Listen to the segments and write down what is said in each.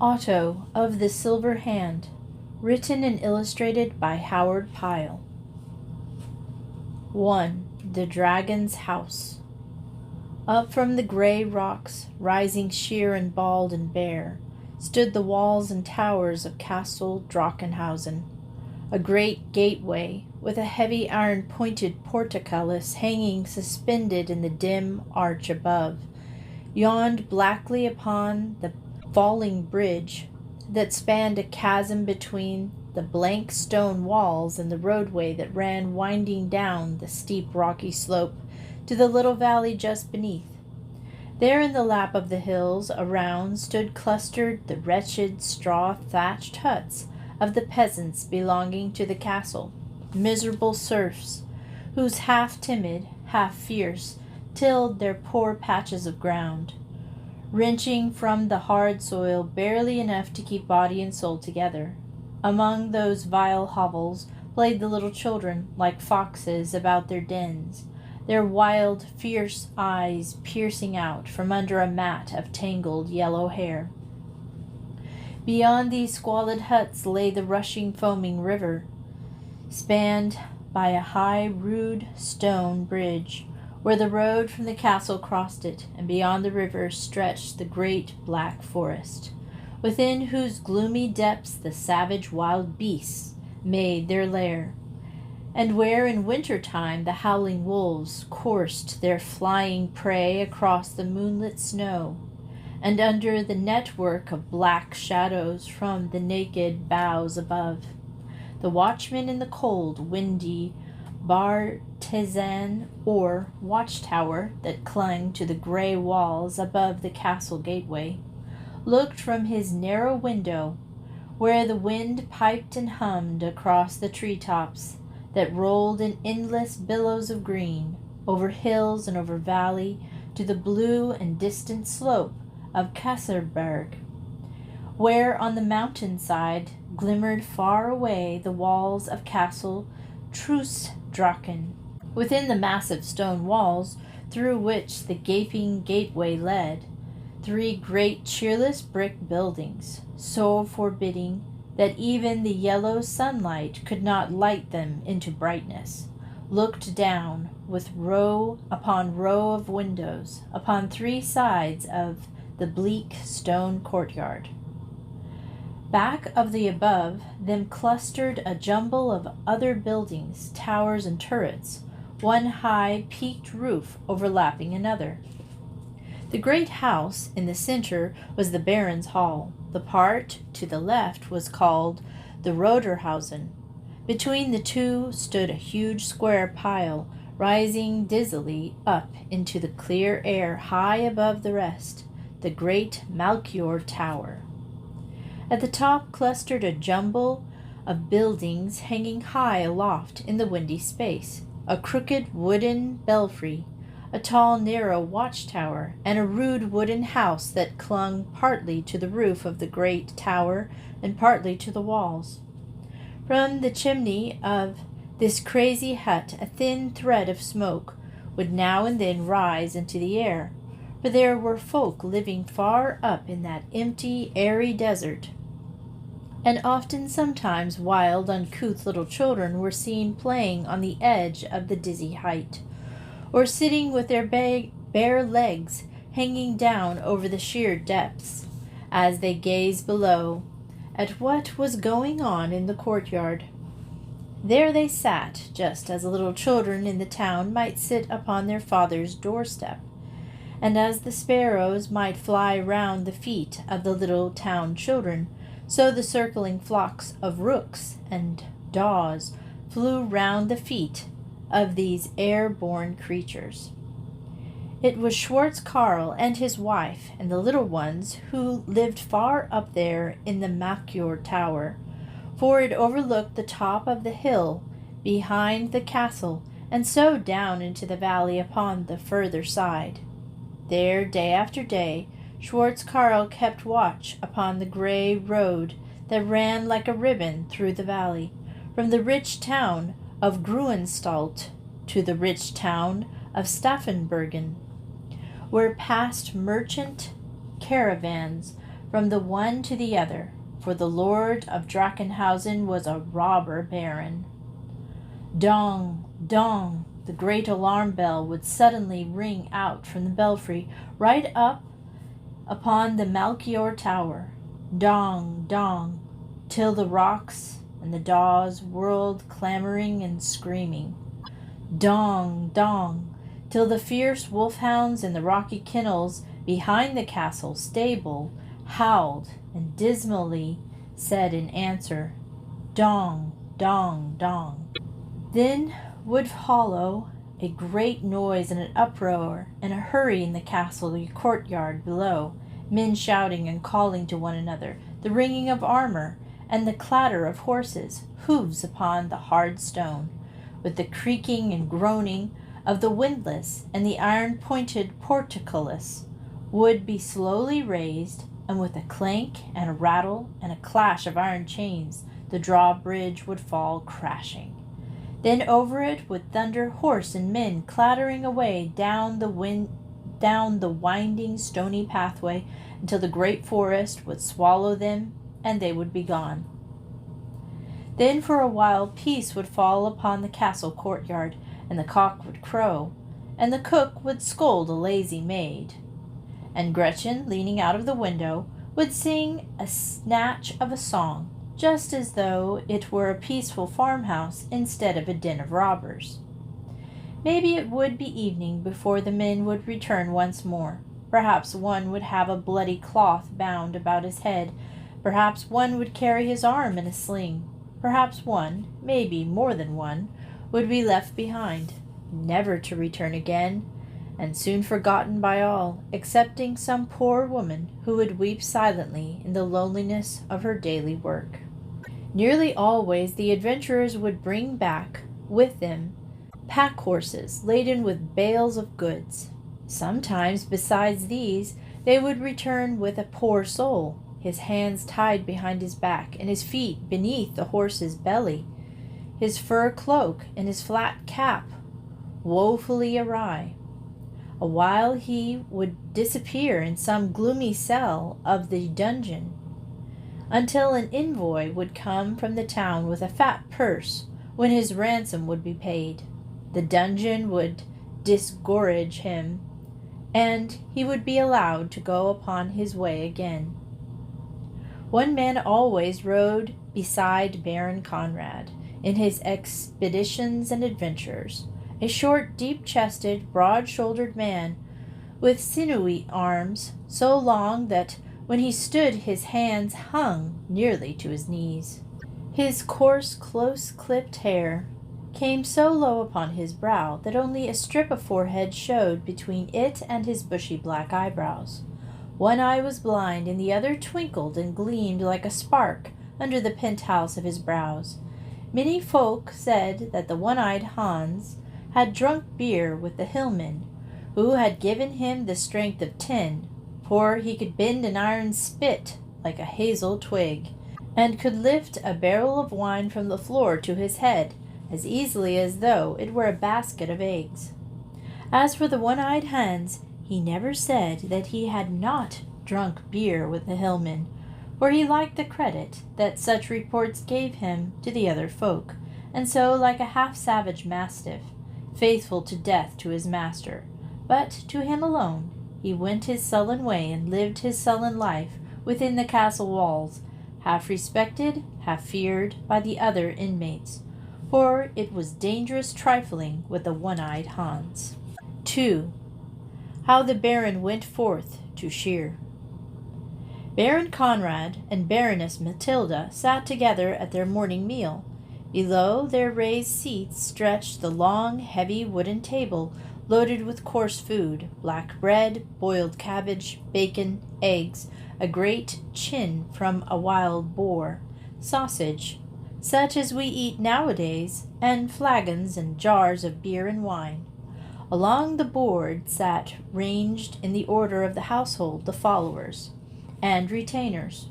Otto of the Silver Hand, written and illustrated by Howard Pyle. 1. The Dragon's House. Up from the gray rocks, rising sheer and bald and bare, stood the walls and towers of Castle Drachenhausen, a great gateway with a heavy iron-pointed portcullis hanging suspended in the dim arch above, yawned blackly upon the falling bridge that spanned a chasm between the blank stone walls and the roadway that ran winding down the steep rocky slope to the little valley just beneath. There in the lap of the hills around stood clustered the wretched straw-thatched huts of the peasants belonging to the castle, miserable serfs, whose half-timid, half-fierce tilled their poor patches of ground, wrenching from the hard soil barely enough to keep body and soul together. Among those vile hovels played the little children like foxes about their dens, their wild, fierce eyes piercing out from under a mat of tangled yellow hair. Beyond these squalid huts lay the rushing, foaming river, spanned by a high, rude stone bridge, where the road from the castle crossed it, and beyond the river stretched the great black forest, within whose gloomy depths the savage wild beasts made their lair, and where in winter-time the howling wolves coursed their flying prey across the moonlit snow, and under the network of black shadows from the naked boughs above. The watchman in the cold, windy bartizan or watchtower that clung to the gray walls above the castle gateway looked from his narrow window, where the wind piped and hummed across the treetops that rolled in endless billows of green, over hills and over valley, to the blue and distant slope of Kasserberg, where on the mountain-side glimmered far away the walls of Castle Trusdrachen. Within the massive stone walls through which the gaping gateway led, 3 great cheerless brick buildings, so forbidding that even the yellow sunlight could not light them into brightness, looked down with row upon row of windows upon 3 sides of the bleak stone courtyard. Back of the above them clustered a jumble of other buildings, towers and turrets, one high peaked roof overlapping another. The great house in the center was the Baron's Hall. The part to the left was called the Roderhausen. Between the two stood a huge square pile, rising dizzily up into the clear air high above the rest, the great Melchior Tower. At the top clustered a jumble of buildings hanging high aloft in the windy space, a crooked wooden belfry, a tall narrow watchtower, and a rude wooden house that clung partly to the roof of the great tower and partly to the walls. From the chimney of this crazy hut a thin thread of smoke would now and then rise into the air, for there were folk living far up in that empty, airy desert, and often sometimes wild, uncouth little children were seen playing on the edge of the dizzy height, or sitting with their bare legs hanging down over the sheer depths, as they gazed below at what was going on in the courtyard. There they sat, just as little children in the town might sit upon their father's doorstep, and as the sparrows might fly round the feet of the little town children, so the circling flocks of rooks and daws flew round the feet of these air-borne creatures. It was Schwartz Carl and his wife and the little ones who lived far up there in the Melchior Tower, for it overlooked the top of the hill behind the castle and so down into the valley upon the further side. There, day after day, Schwartz Carl kept watch upon the gray road that ran like a ribbon through the valley, from the rich town of Gruenstalt to the rich town of Staffenbergen, where passed merchant caravans from the one to the other, for the lord of Drachenhausen was a robber baron. Dong, dong, the great alarm bell would suddenly ring out from the belfry right up upon the Melchior Tower. Dong, dong, till the rocks and the daws whirled clamoring and screaming. Dong, dong, till the fierce wolfhounds in the rocky kennels behind the castle stable howled and dismally said in answer, Dong, dong, dong. Then would follow a great noise and an uproar and a hurry in the castle courtyard below, men shouting and calling to one another, the ringing of armor, and the clatter of horses' hoofs upon the hard stone, with the creaking and groaning of the windlass, and the iron-pointed portcullis would be slowly raised, and with a clank and a rattle and a clash of iron chains, the drawbridge would fall crashing. Then over it would thunder horse and men clattering away down the winding stony pathway until the great forest would swallow them and they would be gone. Then for a while peace would fall upon the castle courtyard, and the cock would crow, and the cook would scold a lazy maid, and Gretchen, leaning out of the window, would sing a snatch of a song, just as though it were a peaceful farmhouse instead of a den of robbers. Maybe it would be evening before the men would return once more. Perhaps one would have a bloody cloth bound about his head. Perhaps one would carry his arm in a sling. Perhaps one, maybe more than one, would be left behind, never to return again, and soon forgotten by all, excepting some poor woman who would weep silently in the loneliness of her daily work. Nearly always the adventurers would bring back with them pack horses laden with bales of goods. Sometimes, besides these, they would return with a poor soul, his hands tied behind his back and his feet beneath the horse's belly, his fur cloak and his flat cap woefully awry. A while he would disappear in some gloomy cell of the dungeon, until an envoy would come from the town with a fat purse, when his ransom would be paid. The dungeon would disgorge him, and he would be allowed to go upon his way again. One man always rode beside Baron Conrad in his expeditions and adventures, a short, deep-chested, broad-shouldered man, with sinewy arms so long that when he stood his hands hung nearly to his knees. His coarse, close-clipped hair came so low upon his brow that only a strip of forehead showed between it and his bushy black eyebrows. One eye was blind, and the other twinkled and gleamed like a spark under the penthouse of his brows. Many folk said that the one-eyed Hans had drunk beer with the hillman, who had given him the strength of 10, for he could bend an iron spit like a hazel twig, and could lift a barrel of wine from the floor to his head as easily as though it were a basket of eggs. As for the one-eyed Hans, he never said that he had not drunk beer with the hillman, for he liked the credit that such reports gave him to the other folk, and so, like a half-savage mastiff, faithful to death to his master, but to him alone, he went his sullen way and lived his sullen life within the castle walls, half respected, half feared by the other inmates, for it was dangerous trifling with the one-eyed Hans. 2. How the Baron went forth to shear. Baron Conrad and Baroness Matilda sat together at their morning meal. Below their raised seats stretched the long, heavy wooden table loaded with coarse food, black bread, boiled cabbage, bacon, eggs, a great chin from a wild boar, sausage, such as we eat nowadays, and flagons and jars of beer and wine. Along the board sat, ranged in the order of the household, the followers and retainers.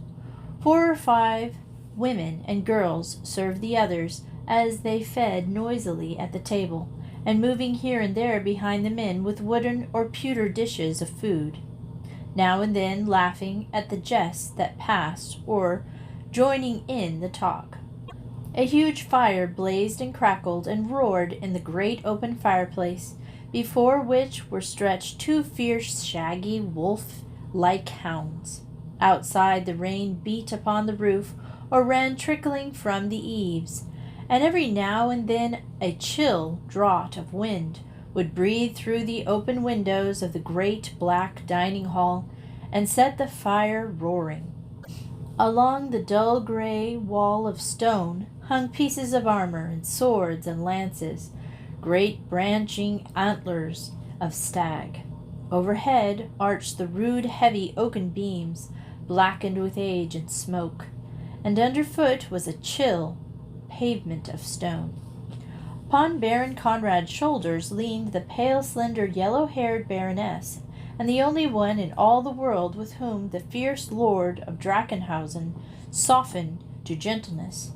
4 or 5 women and girls served the others as they fed noisily at the table, and moving here and there behind the men with wooden or pewter dishes of food. now and then laughing at the jests that passed or joining in the talk. A huge fire blazed and crackled and roared in the great open fireplace, before which were stretched two fierce, shaggy, wolf-like hounds. Outside, the rain beat upon the roof or ran trickling from the eaves, and every now and then a chill draught of wind would breathe through the open windows of the great black dining hall and set the fire roaring. Along the dull gray wall of stone hung pieces of armor and swords and lances, great branching antlers of stag. Overhead arched the rude heavy oaken beams, blackened with age and smoke, and underfoot was a chill pavement of stone. Upon Baron Conrad's shoulders leaned the pale, slender, yellow-haired Baroness, and the only one in all the world with whom the fierce lord of Drachenhausen softened to gentleness,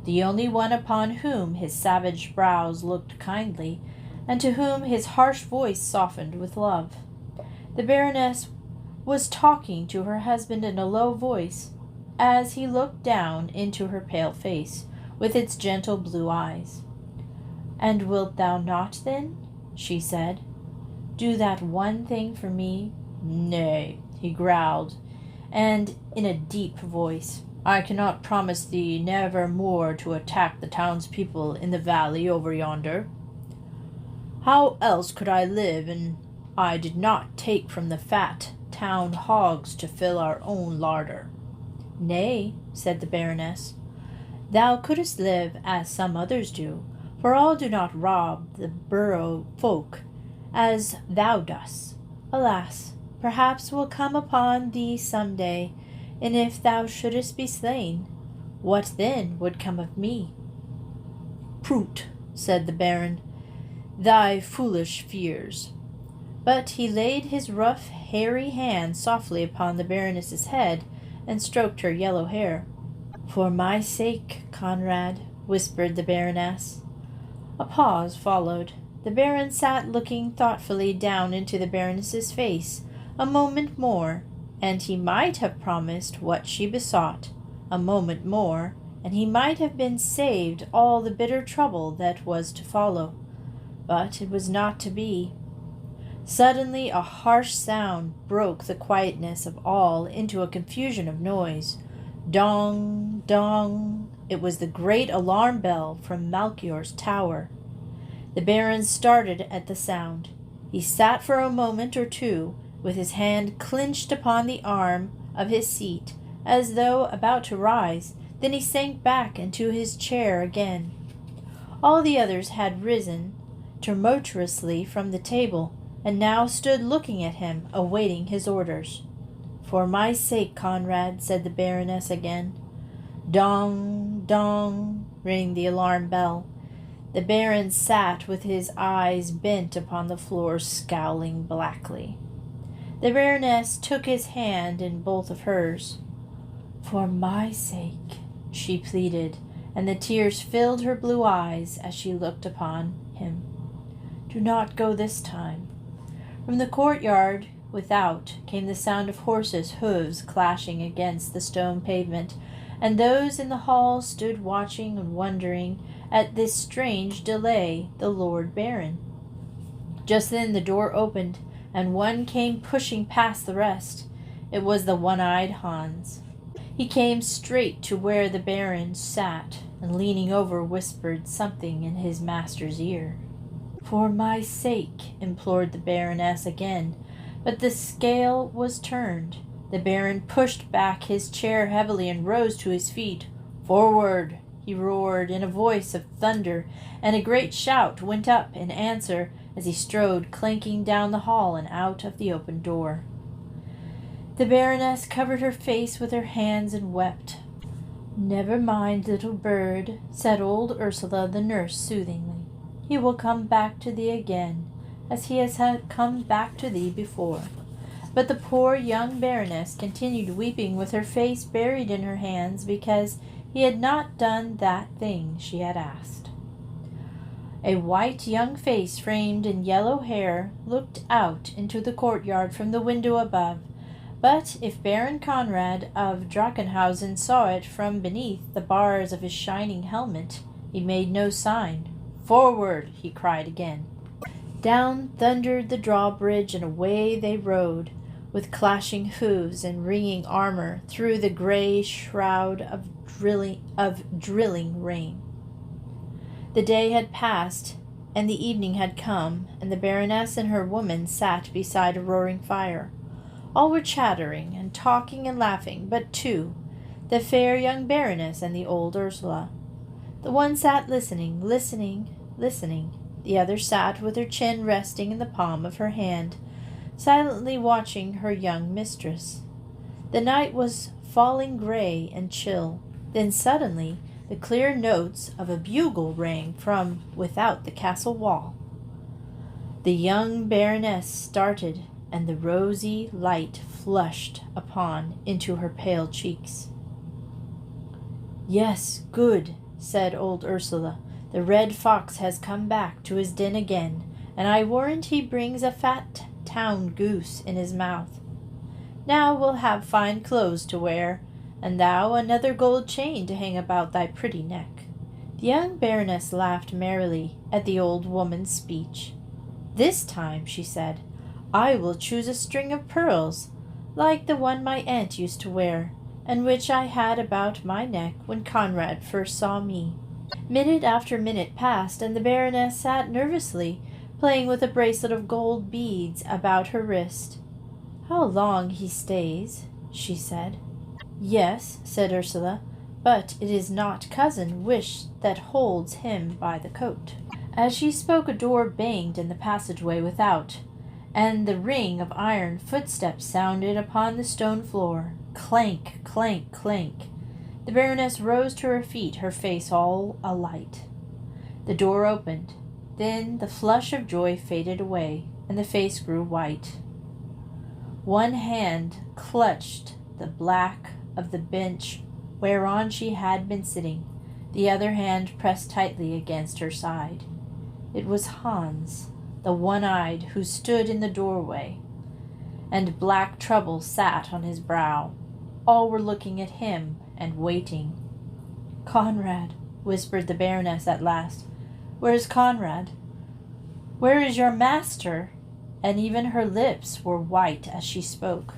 the only one upon whom his savage brows looked kindly, and to whom his harsh voice softened with love. The Baroness was talking to her husband in a low voice, as he looked down into her pale face, with its gentle blue eyes. "And wilt thou not, then," she said, "do that one thing for me?" "Nay," he growled, and in a deep voice, "I cannot promise thee never more to attack the townspeople in the valley over yonder. How else could I live an I did not take from the fat town hogs to fill our own larder?" "Nay," said the Baroness, "thou couldst live as some others do, for all do not rob the borough folk as thou dost. Alas, perhaps will come upon thee some day, and if thou shouldst be slain, what then would come of me?" "Prut," said the Baron, "thy foolish fears." But he laid his rough, hairy hand softly upon the Baroness's head and stroked her yellow hair. "For my sake, Conrad," whispered the Baroness. A pause followed. The Baron sat looking thoughtfully down into the Baroness's face a moment more, and he might have promised what she besought. A moment more, and he might have been saved all the bitter trouble that was to follow. But it was not to be. Suddenly a harsh sound broke the quietness of all into a confusion of noise. Dong, dong. It was the great alarm bell from Melchior's tower. The Baron started at the sound. He sat for a moment or two, with his hand clinched upon the arm of his seat, as though about to rise. Then he sank back into his chair again. All the others had risen tumultuously from the table, and now stood looking at him, awaiting his orders. "For my sake, Conrad," said the Baroness again. Dong, dong, rang the alarm bell. The Baron sat with his eyes bent upon the floor, scowling blackly. The Baroness took his hand in both of hers. "For my sake," she pleaded, and the tears filled her blue eyes as she looked upon him. "Do not go this time." From the courtyard without came the sound of horses' hoofs clashing against the stone pavement, and those in the hall stood watching and wondering at this strange delay the Lord Baron. Just then the door opened, and one came pushing past the rest. It was the one-eyed Hans. He came straight to where the Baron sat, and leaning over whispered something in his master's ear. "For my sake," implored the Baroness again, but the scale was turned. The Baron pushed back his chair heavily and rose to his feet. "Forward!" he roared in a voice of thunder, and a great shout went up in answer as he strode clanking down the hall and out of the open door. The Baroness covered her face with her hands and wept. "Never mind, little bird," said old Ursula the nurse soothingly. "He will come back to thee again, as he has come back to thee before." But the poor young Baroness continued weeping with her face buried in her hands because he had not done that thing she had asked. A white young face framed in yellow hair looked out into the courtyard from the window above. But if Baron Conrad of Drachenhausen saw it from beneath the bars of his shining helmet, he made no sign. "Forward!" he cried again. Down thundered the drawbridge, and away they rode, with clashing hooves and ringing armor, through the grey shroud of drilling rain. The day had passed, and the evening had come, and the Baroness and her woman sat beside a roaring fire. All were chattering and talking and laughing, but two, the fair young Baroness and the old Ursula. The one sat listening. The other sat with her chin resting in the palm of her hand, silently watching her young mistress. The night was falling gray and chill. Then suddenly the clear notes of a bugle rang from without the castle wall. The young Baroness started, and the rosy light flushed upon into her pale cheeks. "Yes, good," said old Ursula. "The red fox has come back to his den again, and I warrant he brings a fat town goose in his mouth. Now we'll have fine clothes to wear, and thou another gold chain to hang about thy pretty neck." The young Baroness laughed merrily at the old woman's speech. "This time," she said, "I will choose a string of pearls, like the one my aunt used to wear, and which I had about my neck when Conrad first saw me." Minute after minute passed, and the Baroness sat nervously, playing with a bracelet of gold beads about her wrist. "How long he stays," she said. "Yes," said Ursula, "but it is not Cousin Wish that holds him by the coat." As she spoke, a door banged in the passageway without, and the ring of iron footsteps sounded upon the stone floor. Clank, clank, clank. The Baroness rose to her feet, her face all alight. The door opened. Then the flush of joy faded away, and the face grew white. One hand clutched the back of the bench whereon she had been sitting. The other hand pressed tightly against her side. It was Hans, the one-eyed, who stood in the doorway, and black trouble sat on his brow. All were looking at him and waiting. "Conrad," whispered the Baroness at last. "Where is Conrad? Where is your master?" And even her lips were white as she spoke.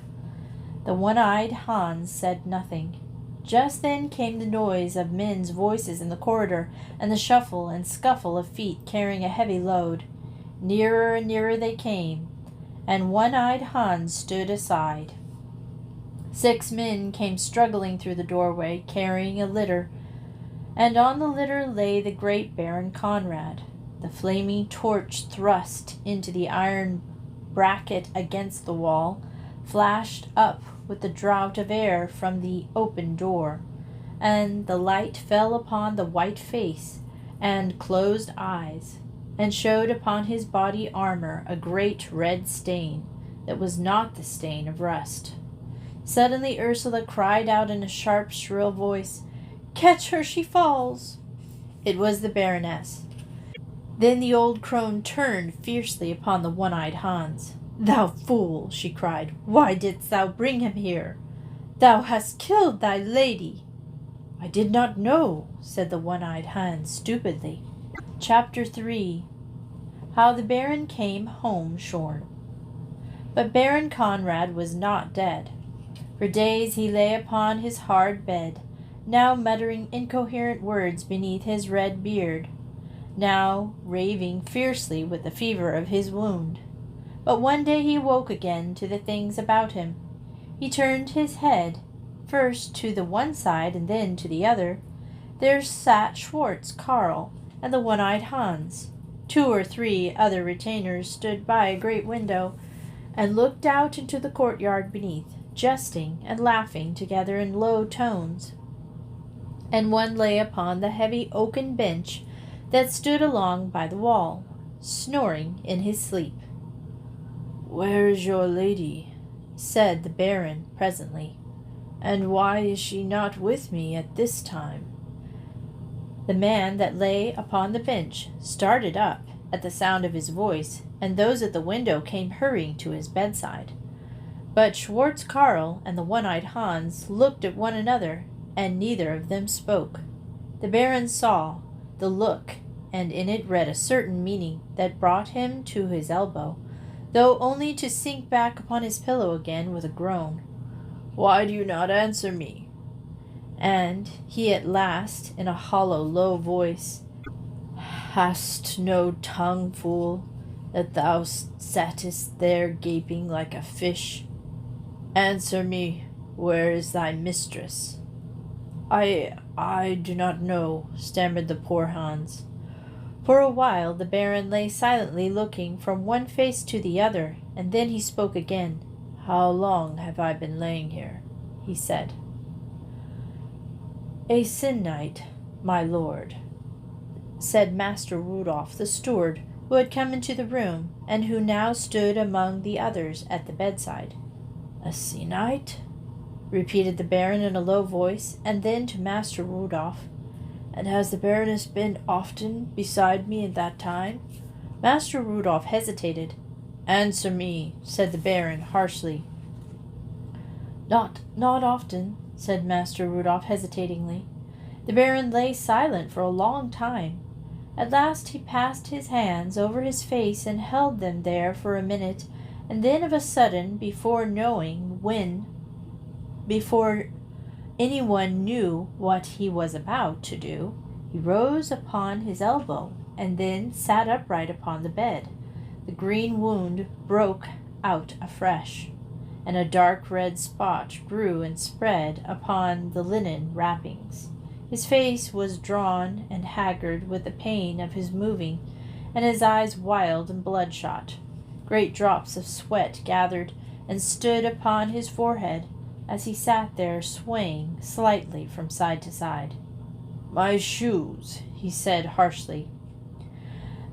The one-eyed Hans said nothing. Just then came the noise of men's voices in the corridor, and the shuffle and scuffle of feet carrying a heavy load. Nearer and nearer they came, and one-eyed Hans stood aside. 6 men came struggling through the doorway, carrying a litter, and on the litter lay the great Baron Conrad, the flaming torch thrust into the iron bracket against the wall, flashed up with the draught of air from the open door, and the light fell upon the white face and closed eyes, and showed upon his body armor a great red stain that was not the stain of rust. Suddenly Ursula cried out in a sharp, shrill voice, "Catch her, she falls!" It was the Baroness. Then the old crone turned fiercely upon the one-eyed Hans. "Thou fool!" she cried. "Why didst thou bring him here? Thou hast killed thy lady." "I did not know," said the one-eyed Hans stupidly. Chapter 3. How the Baron came home shorn. But Baron Conrad was not dead. For days he lay upon his hard bed, now muttering incoherent words beneath his red beard, now raving fiercely with the fever of his wound. But one day he woke again to the things about him. He turned his head, first to the one side and then to the other. There sat Schwartz Carl and the one-eyed Hans. 2 or 3 other retainers stood by a great window and looked out into the courtyard beneath, jesting and laughing together in low tones. And one lay upon the heavy oaken bench that stood along by the wall, snoring in his sleep. "Where is your lady?" said the Baron presently, "and why is she not with me at this time?" The man that lay upon the bench started up at the sound of his voice, and those at the window came hurrying to his bedside. But Schwartz Carl and the one-eyed Hans looked at one another, and neither of them spoke. The Baron saw the look, and in it read a certain meaning that brought him to his elbow, though only to sink back upon his pillow again with a groan. "Why do you not answer me?" And he at last, in a hollow, low voice, "Hast no tongue, fool, that thou sattest there gaping like a fish? Answer me, where is thy mistress?" I do not know," stammered the poor Hans. For a while the Baron lay silently looking from one face to the other, and then he spoke again. "How long have I been laying here?" he said. "A se'nnight, my lord," said Master Rudolph, the steward, who had come into the room, and who now stood among the others at the bedside. "A se'nnight?" repeated the Baron in a low voice, and then to Master Rudolph, "And has the Baroness been often beside me in that time?" Master Rudolph hesitated. "Answer me," said the Baron harshly. Not often," said Master Rudolph hesitatingly. The Baron lay silent for a long time. At last he passed his hands over his face and held them there for a minute, and then of a sudden, before anyone knew what he was about to do, he rose upon his elbow, and then sat upright upon the bed. The green wound broke out afresh, and a dark red spot grew and spread upon the linen wrappings. His face was drawn and haggard with the pain of his moving, and his eyes wild and bloodshot. Great drops of sweat gathered and stood upon his forehead as he sat there swaying slightly from side to side. "My shoes," he said harshly.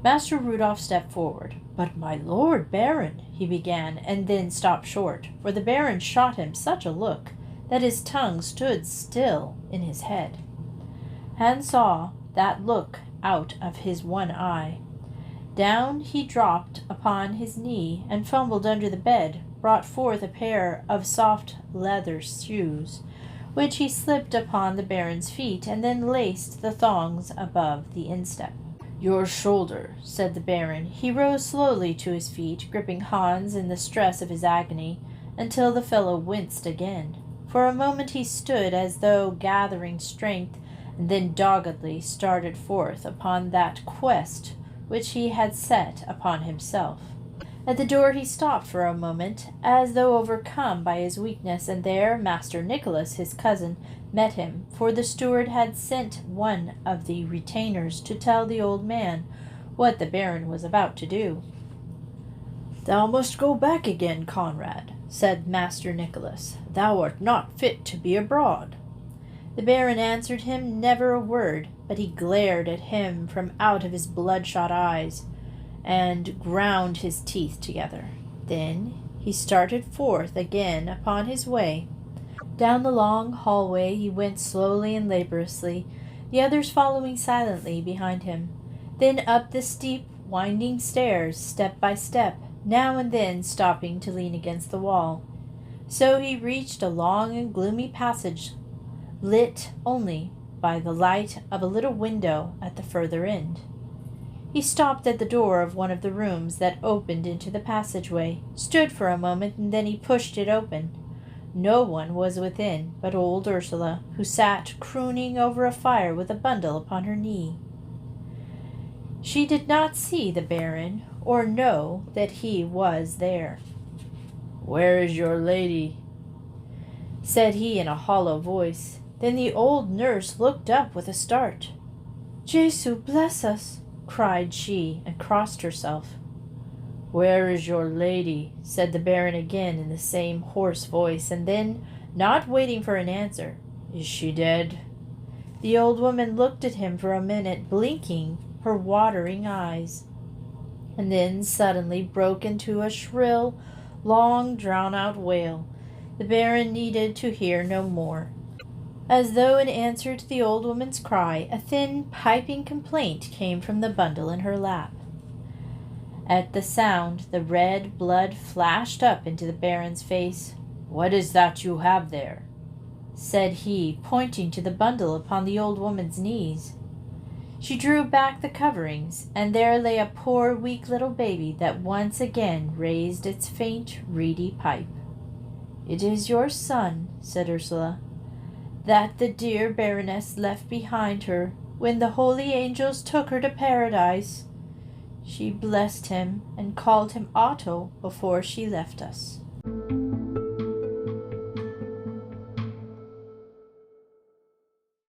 Master Rudolph stepped forward. "But my lord Baron," he began, and then stopped short, for the Baron shot him such a look that his tongue stood still in his head. Hans saw that look out of his one eye. Down he dropped upon his knee and fumbled under the bed, brought forth a pair of soft leather shoes, which he slipped upon the Baron's feet, and then laced the thongs above the instep. "Your shoulder," said the Baron. He rose slowly to his feet, gripping Hans in the stress of his agony, until the fellow winced again. For a moment he stood as though gathering strength, and then doggedly started forth upon that quest which he had set upon himself. At the door he stopped for a moment, as though overcome by his weakness, and there Master Nicholas, his cousin, met him, for the steward had sent one of the retainers to tell the old man what the Baron was about to do. "Thou must go back again, Conrad," said Master Nicholas. "Thou art not fit to be abroad." The Baron answered him never a word, but he glared at him from out of his bloodshot eyes, and ground his teeth together. Then he started forth again upon his way. Down the long hallway he went slowly and laboriously, the others following silently behind him. Then up the steep, winding stairs, step by step, now and then stopping to lean against the wall. So he reached a long and gloomy passage, lit only by the light of a little window at the further end. He stopped at the door of one of the rooms that opened into the passageway, stood for a moment, and then he pushed it open. No one was within but old Ursula, who sat crooning over a fire with a bundle upon her knee. She did not see the Baron, or know that he was there. "Where is your lady?" said he in a hollow voice. Then the old nurse looked up with a start. "Jesu bless us!" cried she, and crossed herself. "Where is your lady?" said the Baron again in the same hoarse voice, and then, not waiting for an answer, "Is she dead?" The old woman looked at him for a minute, blinking her watering eyes, and then suddenly broke into a shrill, long drawn-out wail. The Baron needed to hear no more. As though in answer to the old woman's cry, a thin, piping complaint came from the bundle in her lap. At the sound, the red blood flashed up into the Baron's face. "What is that you have there?" said he, pointing to the bundle upon the old woman's knees. She drew back the coverings, and there lay a poor weak little baby that once again raised its faint reedy pipe. "It is your son," said Ursula, "that the dear Baroness left behind her when the holy angels took her to paradise. She blessed him and called him Otto before she left us."